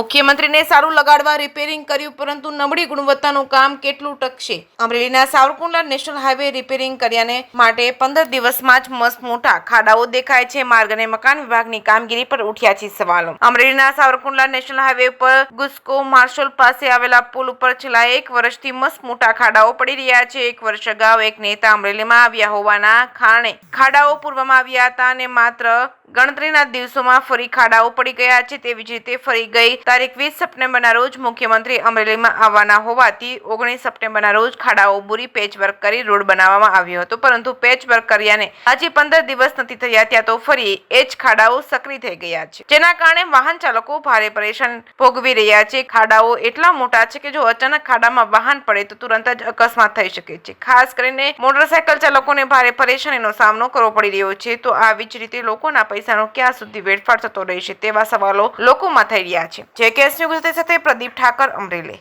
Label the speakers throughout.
Speaker 1: મુખ્યમંત્રીને સારું લગાડવા રિપેરિંગ કર્યું, પરંતુ નબળી ગુણવત્તાનું કામ કેટલું ટકશે? અમરેલીના સાવરકુંડલા નેશનલ હાઈવે રિપેરિંગ કર્યાને માટે 15 દિવસમાં જ મસ્ત મોટા ખાડાઓ દેખાય છે. માર્ગ અને મકાન વિભાગની કામગીરી પર ઉઠ્યા છે સવાલો. અમરેલીના સાવરકુંડલા નેશનલ હાઈવે પર ગુસ્કો માર્શલ પાસે આવેલા પુલ ઉપર છેલ્લા 1 વર્ષથી મસ્ત મોટા ખાડાઓ પડી રહ્યા છે. 1 વર્ષ અગાઉ એક નેતા અમરેલીમાં આવ્યા હોવાના કારણે ખાડાઓ પૂરવામાં આવ્યા હતા અને માત્ર ગણતરીના દિવસોમાં ફરી ખાડાઓ પડી ગયા છે. તેવી જ રીતે ફરી ગઈ તારીખ 20 સપ્ટેમ્બરના રોજ મુખ્યમંત્રી અમરેલીમાં આવવાના હોવાથી 19 સપ્ટેમ્બરના રોજ ખાડાઓ બુરી પેચવર્ક કરી રોડ બનાવવામાં આવ્યો હતો, પરંતુ પેચવર્ક કર્યાને આજે 15 દિવસ નથી થયા ત્યાં તો ફરી એ જ ખાડાઓ સક્રિય થઈ ગયા છે, જેના કારણે વાહન ચાલકો ભારે પરેશાન ભોગવી રહ્યા છે. ખાડાઓ એટલા મોટા છે કે જો અચાનક ખાડામાં વાહન પડે તો તુરંત જ અકસ્માત થઈ શકે છે. ખાસ કરીને મોટરસાયકલ ચાલકોને ભારે પરેશાનીનો સામનો કરવો પડી રહ્યો છે. તો આવી જ રીતે લોકોના પૈસાનો ક્યાં સુધી વેડફાટ થતો રહેશે તેવા સવાલો લોકોમાં થઈ રહ્યા છે. જેકેએસ ન્યૂઝ સાથે પ્રદીપ ઠાકર, અમરેલી.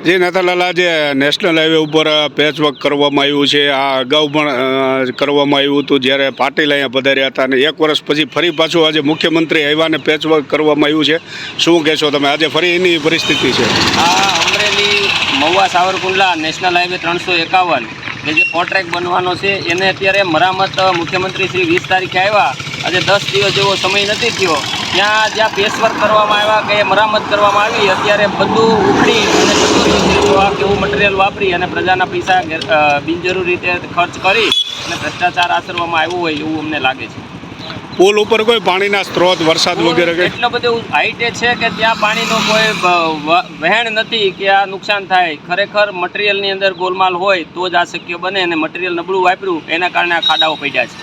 Speaker 2: જી નાથાલાલ, આજે નેશનલ હાઈવે ઉપર પેચવર્ક કરવામાં આવ્યું છે. આ અગાઉ પણ કરવામાં આવ્યું હતું જ્યારે પાટીલ અહીંયા પધાર્યા હતા, અને 1 વર્ષ પછી ફરી પાછું આજે મુખ્યમંત્રી આવ્યા અને પેચવર્ક કરવામાં આવ્યું છે. શું કહેશો તમે? આજે ફરી એની પરિસ્થિતિ છે.
Speaker 3: આ અમરેલી મહુવા સાવરકુંડલા નેશનલ હાઈવે 351 કે જે કોન્ટ્રાક્ટ બનવાનો છે એને અત્યારે મરામત મુખ્યમંત્રી શ્રી 20 તારીખે આવ્યા. આજે 10 દિવસ જેવો સમય નથી થયો. જ્યાં પેચવર્ક કરવામાં આવ્યા કે મરામત કરવામાં આવી, અત્યારે બધું ઉખડી અને બધું કેવું મટીરિયલ વાપરી અને પ્રજાના પૈસા બિનજરૂરી રીતે ખર્ચ કરી અને ભ્રષ્ટાચાર આચરવામાં આવ્યો હોય એવું અમને લાગે છે.
Speaker 2: પુલ ઉપર કોઈ પાણીના સ્ત્રોત, વરસાદ વગેરે
Speaker 3: એટલો બધો હાઈટે છે કે ત્યાં પાણીનો કોઈ વહેણ નથી કે આ નુકસાન થાય. ખરેખર મટીરિયલની અંદર ગોલમાલ હોય તો જ આ શક્ય બને, અને મટીરિયલ નબળું વાપર્યું એના કારણે આ ખાડાઓ પડ્યા છે.